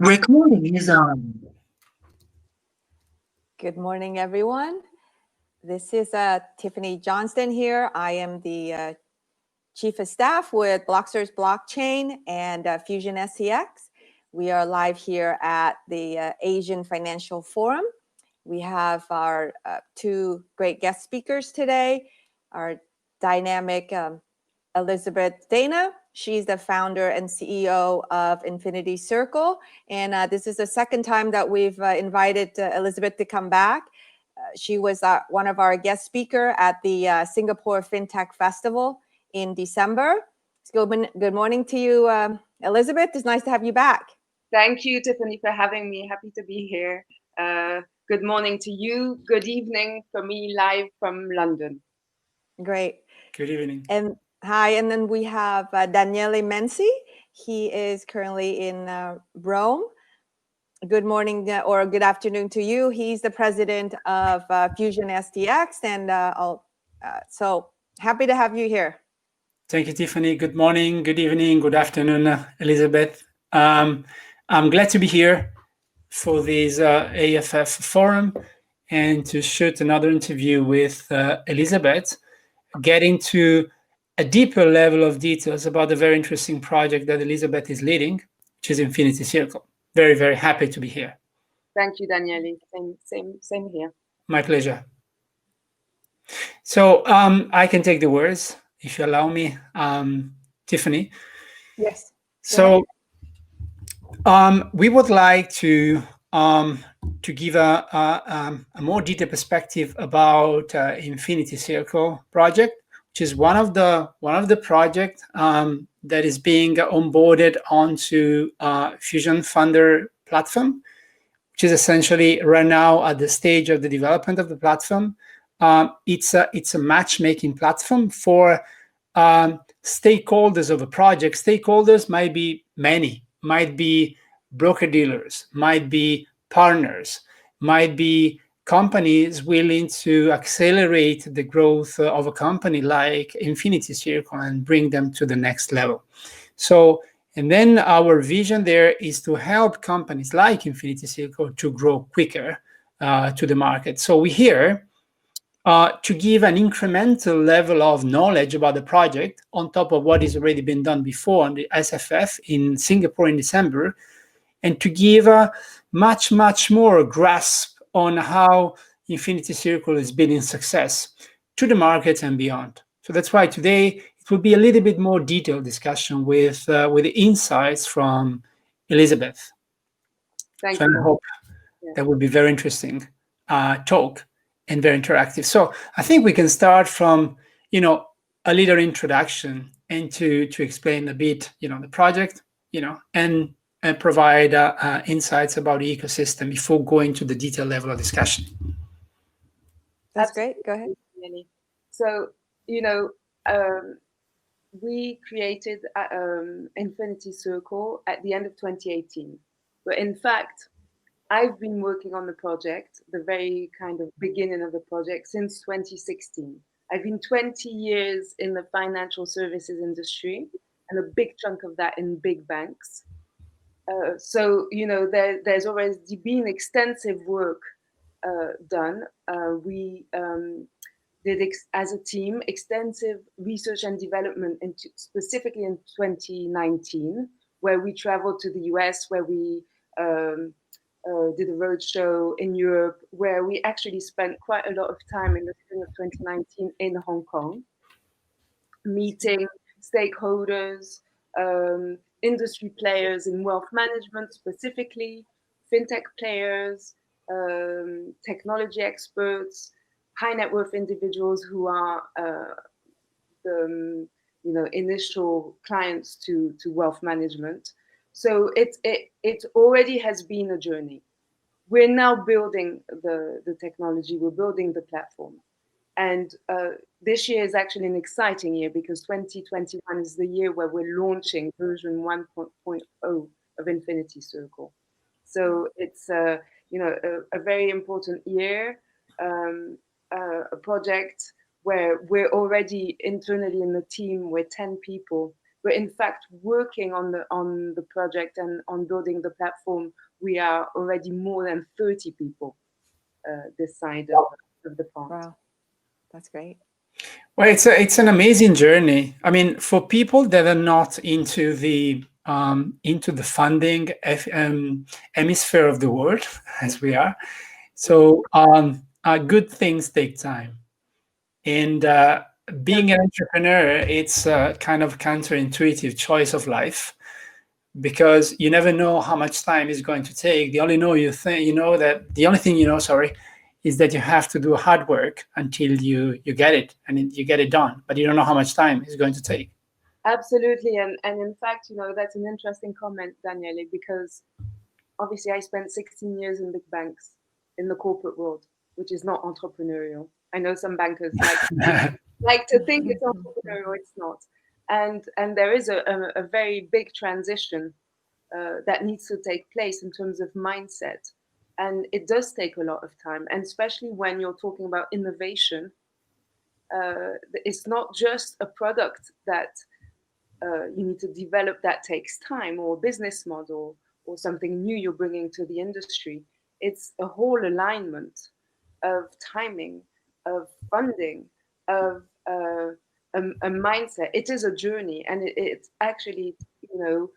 Recording is on. Good morning, everyone. This is Tiffany Johnston here. I am the Chief of Staff with BlockCerts Blockchain and FusionSTX. We are live here at the Asian Financial Forum. We have our two great guest speakers today, our dynamic Elizabeth Dana. She's the founder and CEO of Infinity Circle. And this is the second time that we've invited Elizabeth to come back. She was one of our guest speaker at the Singapore FinTech Festival in December. So good morning to you, Elizabeth. It's nice to have you back. Thank you, Tiffany, for having me. Happy to be here. Good morning to you. Good evening for me, live from London. Great. Good evening. And hi, and then we have Daniele Menzi. He is currently in Rome. Good morning or good afternoon to you. He's the president of FusionSTX, and so happy to have you here. Thank you, Tiffany. Good morning, good evening, good afternoon, Elizabeth. I'm glad to be here for this AFF forum and to shoot another interview with Elizabeth, getting to a deeper level of details about the very interesting project that Elizabeth is leading, which is Infinity Circle. Very, very happy to be here. Thank you, Daniele. Same here. My pleasure. So I can take the words, if you allow me, Tiffany. Yes. So we would like to give a more detailed perspective about Infinity Circle project, which is one of the projects that is being onboarded onto Fusion Funder platform, which is essentially right now at the stage of the development of the platform. It's a matchmaking platform for stakeholders of a project. Stakeholders might be many, might be broker-dealers, might be partners, might be companies willing to accelerate the growth of a company like Infinity Circle and bring them to the next level. So, and then our vision there is to help companies like Infinity Circle to grow quicker to the market. So we're here to give an incremental level of knowledge about the project on top of what has already been done before on the SFF in Singapore in December, and to give a much more grasp on how Infinity Circle is building success to the market and beyond. So that's why today it will be a little bit more detailed discussion with the insights from Elizabeth. Thank you. I hope that will be very interesting talk and very interactive. So I think we can start from, a little introduction and to explain a bit, the project, and provide insights about the ecosystem before going to the detailed level of discussion. That's great. Go ahead. So, we created Infinity Circle at the end of 2018. But in fact, I've been working on the project, the very kind of beginning of the project, since 2016. I've been 20 years in the financial services industry, and a big chunk of that in big banks. So, there's already been extensive work done. We did, as a team, extensive research and development, specifically in 2019, where we traveled to the US, where we did a roadshow in Europe, where we actually spent quite a lot of time in the spring of 2019 in Hong Kong, meeting stakeholders, industry players in wealth management specifically, fintech players, technology experts, high net worth individuals who are the initial clients to wealth management. So it already has been a journey. We're now building the technology, we're building the platform. And this year is actually an exciting year because 2021 is the year where we're launching version 1.0 of Infinity Circle. So it's a very important year, a project where we're already internally in the team, we're 10 people But in fact, working on the project and on building the platform, we are already more than 30 people this side of the pond. Wow, that's great. Well, it's an amazing journey. I mean, for people that are not into the funding hemisphere of the world, as we are, so good things take time, and being an entrepreneur, it's a kind of counterintuitive choice of life, because you never know how much time it's going to take. The only thing you know, sorry, is that you have to do hard work until you get it and you get it done, but you don't know how much time it's going to take. Absolutely, and in fact, you know, that's an interesting comment, Daniele, because obviously I spent 16 years in big banks in the corporate world, which is not entrepreneurial. I know some bankers like to think it's entrepreneurial. It's not, and there is a very big transition that needs to take place in terms of mindset, and it does take a lot of time, and especially when you're talking about innovation. It's not just a product that you need to develop that takes time, or a business model, or something new you're bringing to the industry. It's a whole alignment of timing, of funding, of a mindset. It is a journey, and it's actually, you know,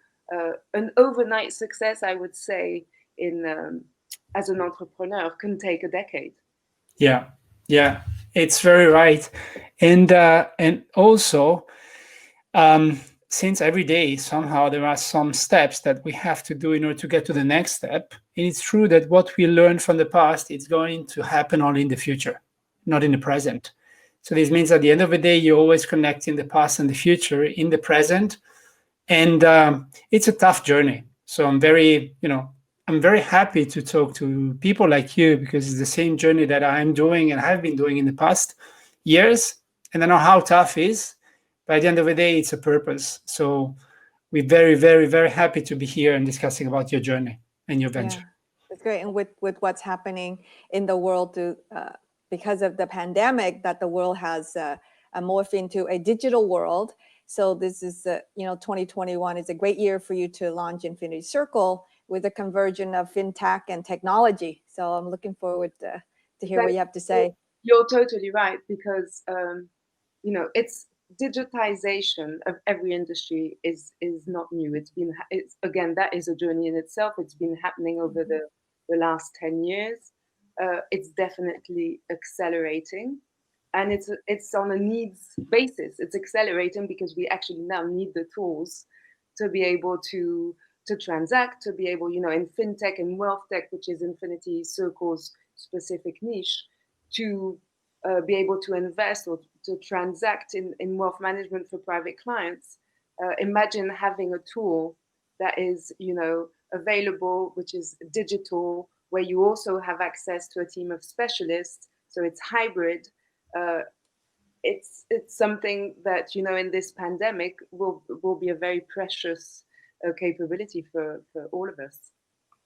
an overnight success, I would say, in as an entrepreneur can take a decade. Yeah, it's very right, and also. Since every day somehow there are some steps that we have to do in order to get to the next step, and it's true that what we learned from the past is going to happen only in the future, not in the present. So this means at the end of the day, you're always connecting the past and the future in the present, and it's a tough journey. So I'm very happy to talk to people like you, because it's the same journey that I'm doing and have been doing in the past years, and I know how tough it is. But at the end of the day, it's a purpose. So we're very, very, very happy to be here and discussing about your journey and your venture. Yeah, that's great. And with what's happening in the world because of the pandemic, that the world has morphed into a digital world. So this is, 2021 is a great year for you to launch Infinity Circle with a conversion of fintech and technology. So I'm looking forward to hear what you have to say. You're totally right, because it's digitization of every industry is not new. It's again, that is a journey in itself. It's been happening over the last 10 years. It's definitely accelerating, and it's on a needs basis. It's accelerating because we actually now need the tools to be able to transact, to be able, in fintech and wealth tech, which is Infinity Circle's specific niche, to be able to invest or to transact in wealth management for private clients. Imagine having a tool that is, available, which is digital, where you also have access to a team of specialists. So it's hybrid. It's something that, in this pandemic will be a very precious capability for all of us.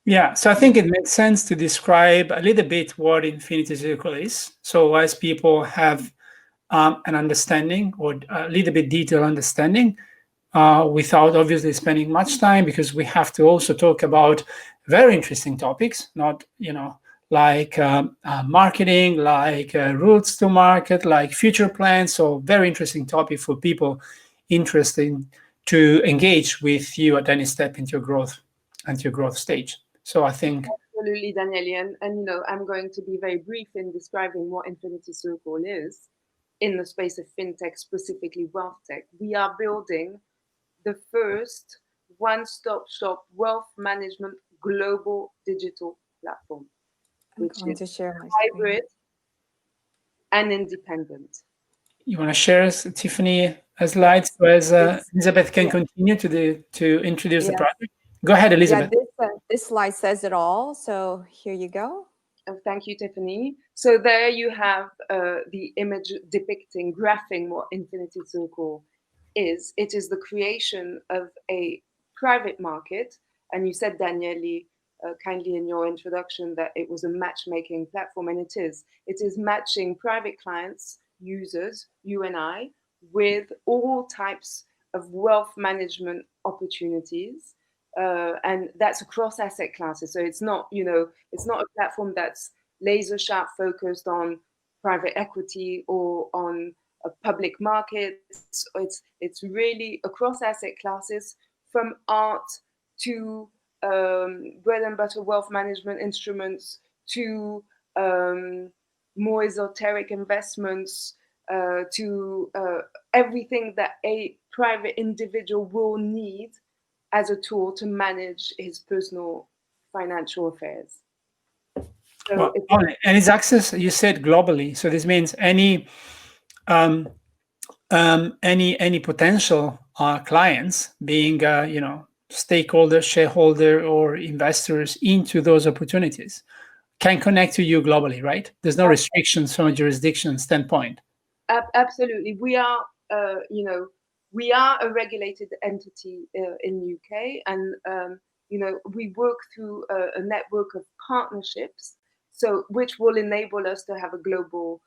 Yeah, so I think it makes sense to describe a little bit what Infinity Circle is. So as people have an understanding, or a little bit detailed understanding, without obviously spending much time, because we have to also talk about very interesting topics, not, like marketing, like routes to market, like future plans. So very interesting topic for people interested to engage with you at any step into your growth stage. So I think absolutely, Daniele, and I'm going to be very brief in describing what Infinity Circle is in the space of fintech, specifically wealth tech. We are building the first one-stop shop wealth management global digital platform, which is hybrid and independent. You want to share, Tiffany, a slide, so as Elizabeth can continue to introduce the project? Go ahead, Elizabeth. Yeah, this slide says it all. So here you go. Thank you, Tiffany. So there you have the image depicting, graphing what Infinity Circle is. It is the creation of a private market. And you said, Daniele, kindly in your introduction, that it was a matchmaking platform, and it is. It is matching private clients, users, you and I, with all types of wealth management opportunities, and that's across asset classes. So it's not, it's not a platform that's laser sharp focused on private equity or on public markets. It's really across asset classes, from art to bread and butter wealth management instruments to more esoteric investments, to everything that a private individual will need as a tool to manage his personal financial affairs. So Well, and it's access, you said, globally. So this means any potential clients, being stakeholders, shareholder, or investors into those opportunities, can connect to you globally, right? There's no restrictions from a jurisdiction standpoint. Absolutely, we are we are a regulated entity in UK, and we work through a network of partnerships, so which will enable us to have a global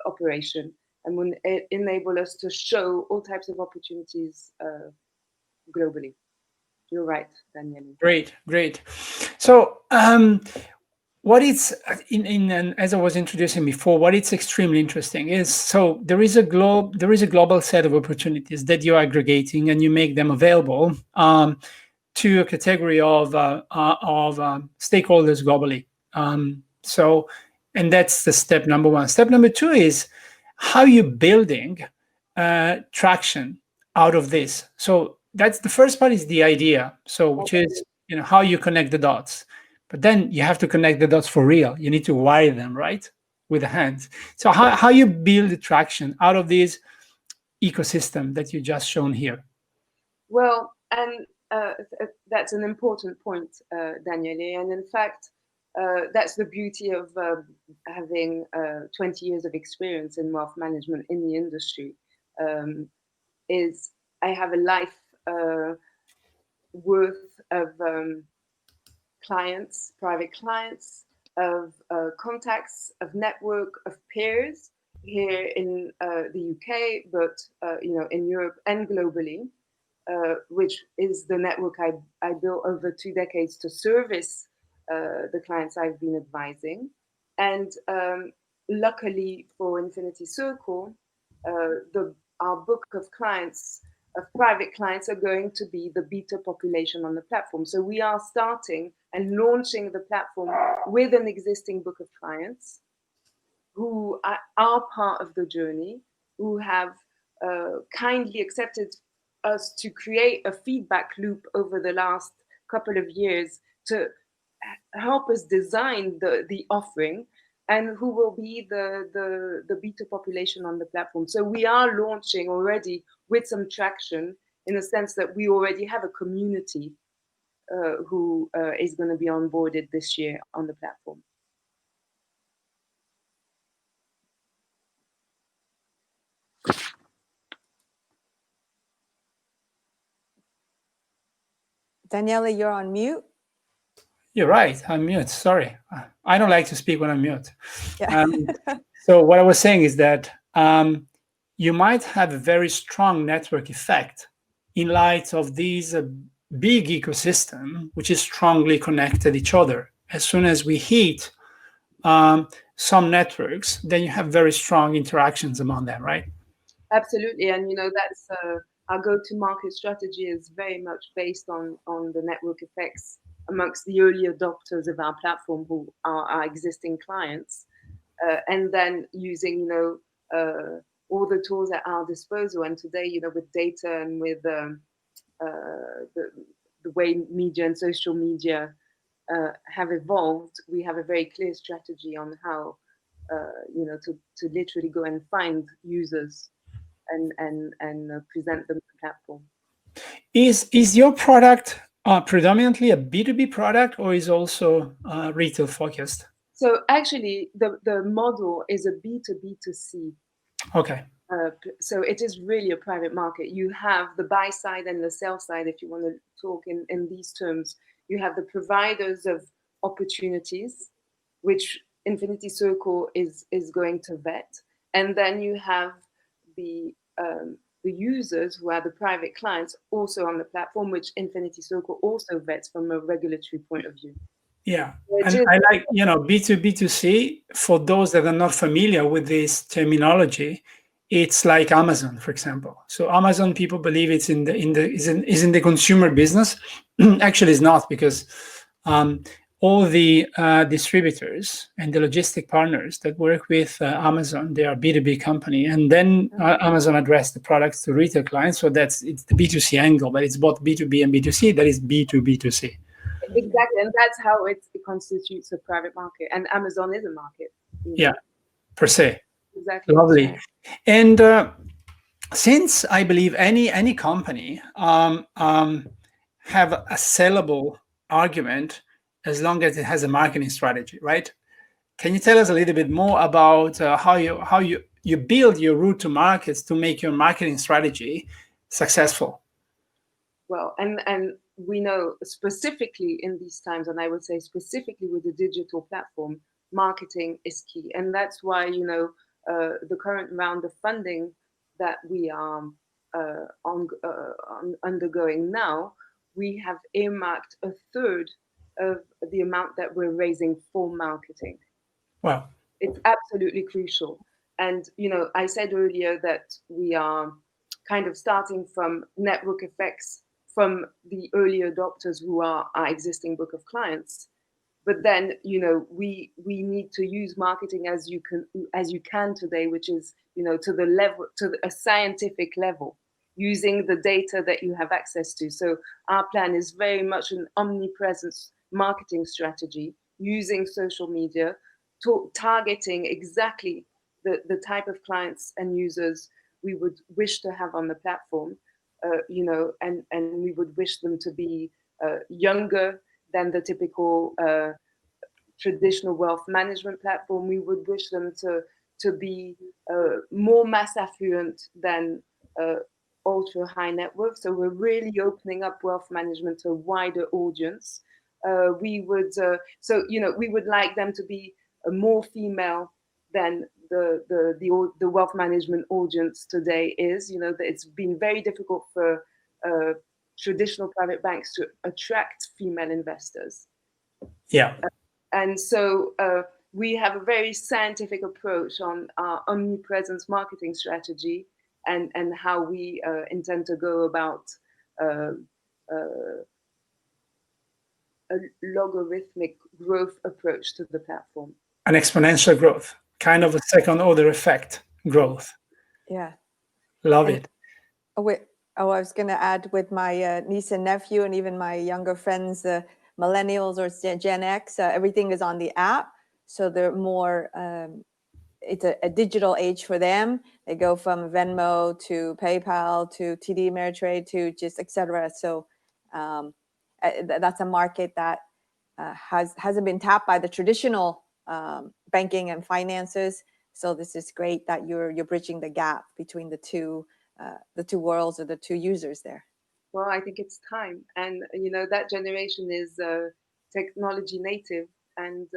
operation, and will enable us to show all types of opportunities globally. You're right, Daniele. Great. So what it's as I was introducing before, what it's extremely interesting is, so there is a global set of opportunities that you're aggregating, and you make them available to a category of stakeholders globally. And that's the step number one. Step number two is how you're building traction out of this. So that's the first part, is the idea. So which is how you connect the dots. But then you have to connect the dots for real. You need to wire them, right, with the hands. So how you build the traction out of this ecosystem that you just shown here? Well, and that's an important point, Daniele. And in fact, that's the beauty of having 20 years of experience in wealth management in the industry, is I have a life worth of clients, private clients, of contacts, of network, of peers here in the UK, but in Europe and globally, which is the network I built over 2 decades to service the clients I've been advising. And luckily for Infinity Circle, our book of clients, of private clients, are going to be the beta population on the platform. So we are starting and launching the platform with an existing book of clients who are part of the journey, who have kindly accepted us to create a feedback loop over the last couple of years to help us design the offering, and who will be the beta population on the platform. So we are launching already with some traction, in the sense that we already have a community who is going to be onboarded this year on the platform. Daniele, you're on mute. You're right. I'm mute. Sorry. I don't like to speak when I'm mute. Yeah. So what I was saying is that you might have a very strong network effect in light of these big ecosystem, which is strongly connected each other. As soon as we hit some networks, then you have very strong interactions among them, right? Absolutely, and that's our go-to-market strategy is very much based on the network effects amongst the early adopters of our platform, who are our existing clients, and then using all the tools at our disposal. And today, with data and with the way media and social media have evolved, we have a very clear strategy on how to literally go and find users and present them the platform. Is your product predominantly a B2B product, or is also retail focused? So actually, the model is a B2B2C. Okay. So it is really a private market. You have the buy side and the sell side, if you want to talk in these terms. You have the providers of opportunities, which Infinity Circle is going to vet. And then you have the the users, who are the private clients, also on the platform, which Infinity Circle also vets from a regulatory point of view. Yeah, and I like, B2B2C, for those that are not familiar with this terminology, it's like Amazon, for example. So Amazon, people believe it's in the consumer business. Actually, it's not, because all the distributors and the logistic partners that work with Amazon, they are B2B company, and then Amazon address the products to retail clients. So it's the B2C angle, but it's both B2B and B2C. That is B2B2C. Exactly, and that's how it constitutes a private market, and Amazon is a market. Yeah, per se. Exactly. Lovely. Right. And since I believe any company have a sellable argument as long as it has a marketing strategy, right? Can you tell us a little bit more about how you build your route to markets to make your marketing strategy successful? Well, and we know specifically in these times, and I would say specifically with the digital platform, marketing is key, and that's why the current round of funding that we are undergoing now, we have earmarked a third of the amount that we're raising for marketing. Wow. It's absolutely crucial. And, I said earlier that we are kind of starting from network effects from the early adopters who are our existing book of clients. But then, we need to use marketing as you can today, which is, to the level, to a scientific level, using the data that you have access to. So our plan is very much an omnipresence marketing strategy, using social media, targeting exactly the type of clients and users we would wish to have on the platform, and we would wish them to be younger than the typical traditional wealth management platform. We would wish them to be more mass affluent than ultra high net worth. So we're really opening up wealth management to a wider audience. We would like them to be more female than the wealth management audience today is. That it's been very difficult for traditional private banks to attract female investors. Yeah. And so we have a very scientific approach on our omnipresence marketing strategy and how we intend to go about a logarithmic growth approach to the platform. An exponential growth, kind of a second order effect growth. Yeah. Love it. I was going to add, with my niece and nephew and even my younger friends, millennials or Gen X, everything is on the app. So they're more, it's a digital age for them. They go from Venmo to PayPal to TD Ameritrade to just etc. So that's a market that hasn't been tapped by the traditional banking and finances. So this is great that you're bridging the gap between the two worlds, or the two users there. Well, I think it's time, and that generation is technology native, and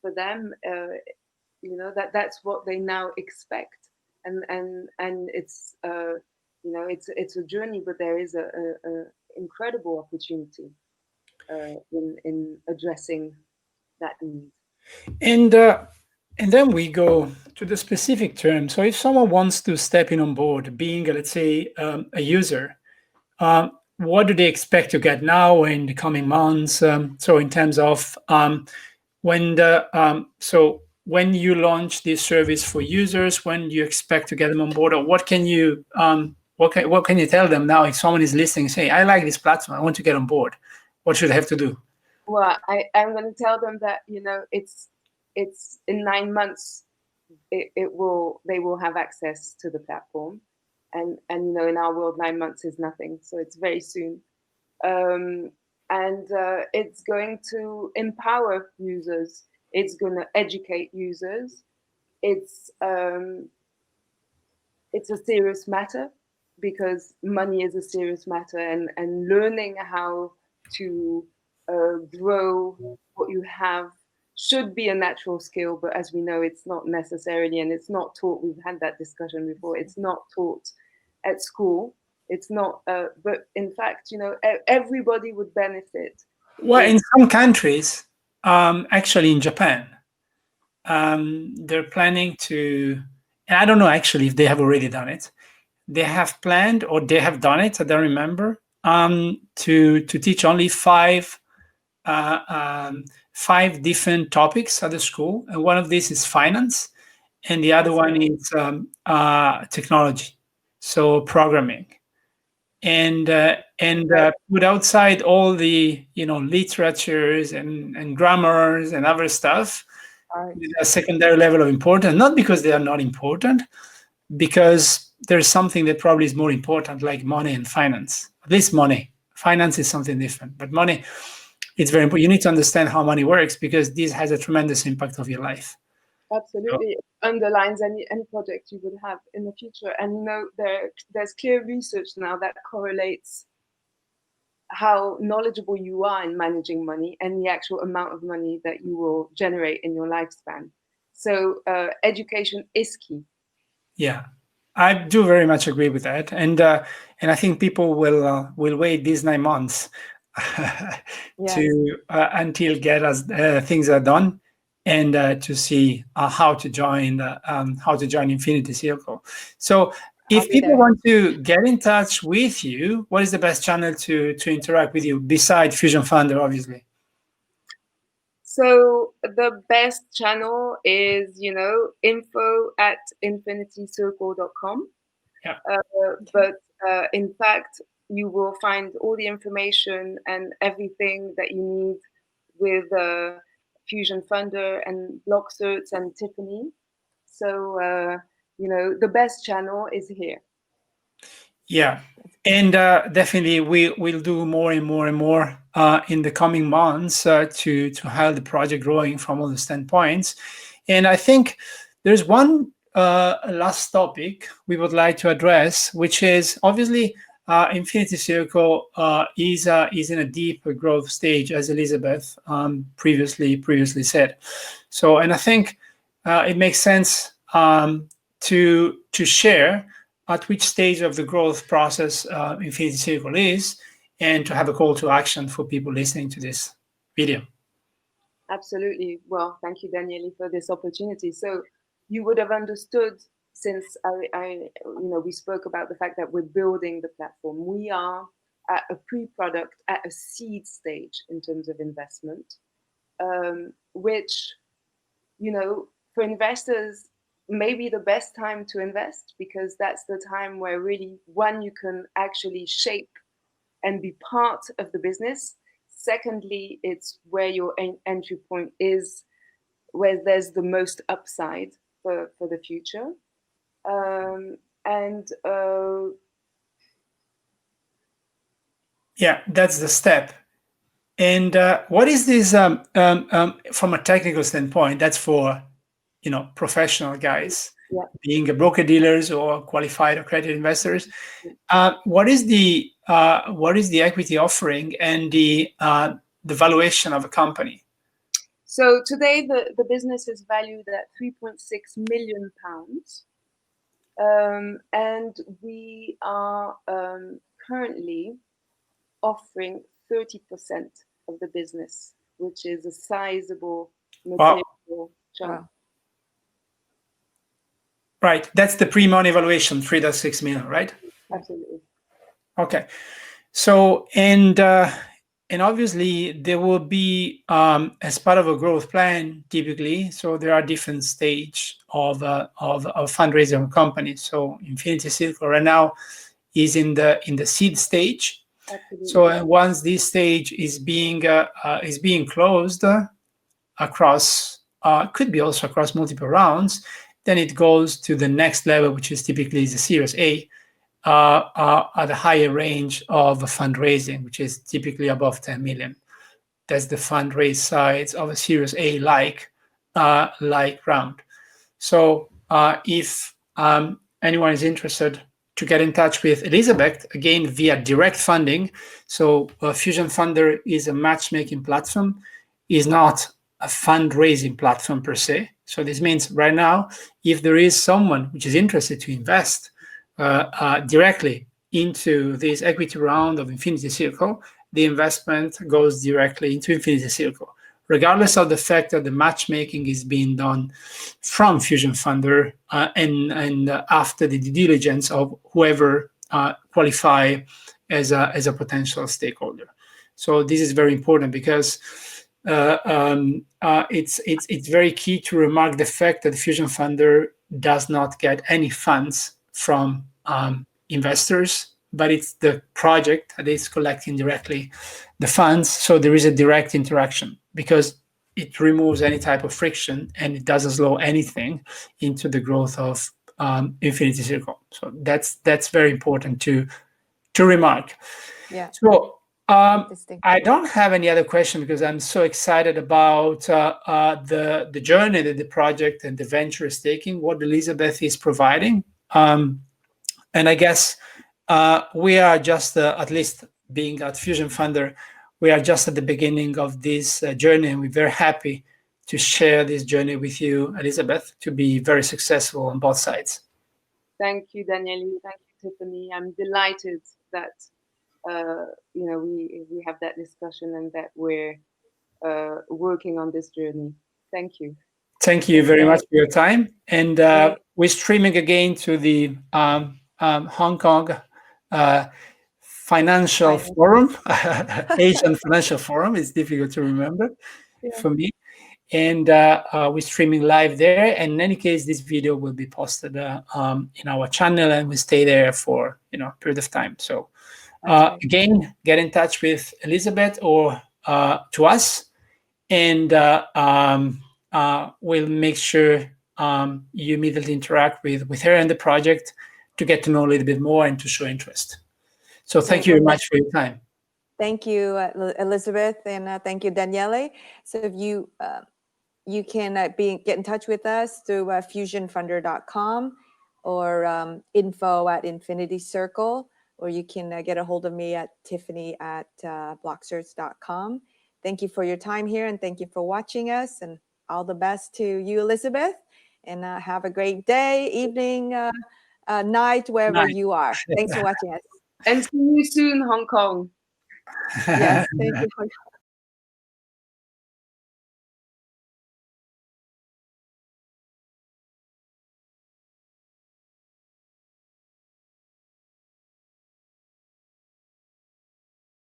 for them, that's what they now expect, and it's it's a journey, but there is a incredible opportunity in addressing that need. And then we go to the specific term. So if someone wants to step in on board, being, let's say, a user, what do they expect to get now in the coming months? So in terms of when you launch this service for users, when do you expect to get them on board, or what can you tell them now if someone is listening, say, I like this platform, I want to get on board? What should I have to do? Well, I'm going to tell them that it's in 9 months they will have access to the platform, and in our world 9 months is nothing, so it's very soon, and it's going to empower users, it's going to educate users. It's a serious matter, because money is a serious matter, and learning how to grow what you have should be a natural skill, but as we know, it's not necessarily, and it's not taught. We've had that discussion before. It's not taught at school. It's not, but in fact, everybody would benefit. Well, in some countries, actually in Japan, they're planning to, and I don't know actually if they have already done it. They have planned or they have done it, I don't remember, to teach only five different topics at the school. And one of these is finance, and the other one is technology, so programming. And put outside all the literatures and grammars and other stuff, a secondary level of importance, not because they are not important, because there's something that probably is more important, like money and finance. At least money. Finance is something different, but money, it's very important. You need to understand how money works, because this has a tremendous impact of your life. Absolutely. It underlines any project you would have in the future. And there's clear research now that correlates how knowledgeable you are in managing money and the actual amount of money that you will generate in your lifespan. So education is key. Yeah, I do very much agree with that, and I think people will wait these 9 months to until things are done, and to see how to join Infinity Circle. So, if people want to get in touch with you, what is the best channel to interact with you besides Fusion Funder, obviously? So the best channel is, info@infinitycircle.com. Yeah. But in fact, you will find all the information and everything that you need with Fusion Funder and BlockCerts and Tiffany. So, the best channel is here. Yeah, and definitely we'll do more and more and more in the coming months to have the project growing from all the standpoints. And I think there's one last topic we would like to address, which is obviously Infinity Circle is in a deep growth stage, as Elizabeth previously said. So, and I think it makes sense to share at which stage of the growth process Infinity Circle is, and to have a call to action for people listening to this video. Absolutely. Well, thank you, Daniele, for this opportunity. So you would have understood, since we spoke about the fact that we're building the platform. We are at a pre-product, at a seed stage in terms of investment, which, for investors, maybe the best time to invest, because that's the time where really, one, you can actually shape and be part of the business. Secondly, it's where your entry point is, where there's the most upside for the future. Yeah, that's the step. And what is this from a technical standpoint? That's for professional guys, being a broker dealers or qualified accredited investors. What is the equity offering and the valuation of a company? So today the business is valued at £3.6 million, and we are currently offering 30% of the business, which is a sizable material chunk. Wow. Right, that's the pre-money valuation, 3.6 million, right? Absolutely. Okay, so and obviously there will be as part of a growth plan typically. So there are different stage of fundraising companies. So Infinity Circle right now is in the seed stage. Absolutely. So once this stage is being closed across, could be also across multiple rounds, then it goes to the next level, which is typically the Series A, at a higher range of fundraising, which is typically above 10 million. That's the fundraise size of a Series A like round. So if anyone is interested to get in touch with Elizabeth, again, via direct funding. So Fusion Funder is a matchmaking platform, is not a fundraising platform per se. So this means right now, if there is someone which is interested to invest directly into this equity round of Infinity Circle, the investment goes directly into Infinity Circle, regardless of the fact that the matchmaking is being done from Fusion Funder and after the due diligence of whoever qualify as a potential stakeholder. So this is very important because it's very key to remark the fact that the Fusion Funder does not get any funds from investors, but it's the project that is collecting directly the funds. So there is a direct interaction because it removes any type of friction and it doesn't slow anything into the growth of Infinity Circle. So that's very important to remark. Yeah. So I don't have any other question because I'm so excited about the journey that the project and the venture is taking, what Elizabeth is providing. And I guess we are just, at least being at Fusion Funder, we are just at the beginning of this journey, and we're very happy to share this journey with you, Elizabeth, to be very successful on both sides. Thank you, Daniele. Thank you, Tiffany. I'm delighted that we have that discussion and that we're working on this journey. Thank you. Thank you very much for your time. And we're streaming again to the Hong Kong Financial Forum, Asian Financial Forum. It's difficult to remember for me. And we're streaming live there. And in any case, this video will be posted in our channel, and we stay there for a period of time. So again, get in touch with Elizabeth or to us, and we'll make sure you immediately interact with her and the project to get to know a little bit more and to show interest. So thank you very much for your time. Thank you, Elizabeth, and thank you, Daniele. So if you can get in touch with us through fusionfunder.com or info@Infinity Circle, or you can get a hold of me at tiffany@blockcerts.com. Thank you for your time here, and thank you for watching us, and all the best to you, Elizabeth, and have a great day, evening, night, wherever you are. Thanks for watching us. And see you soon, Hong Kong. Yes, thank you.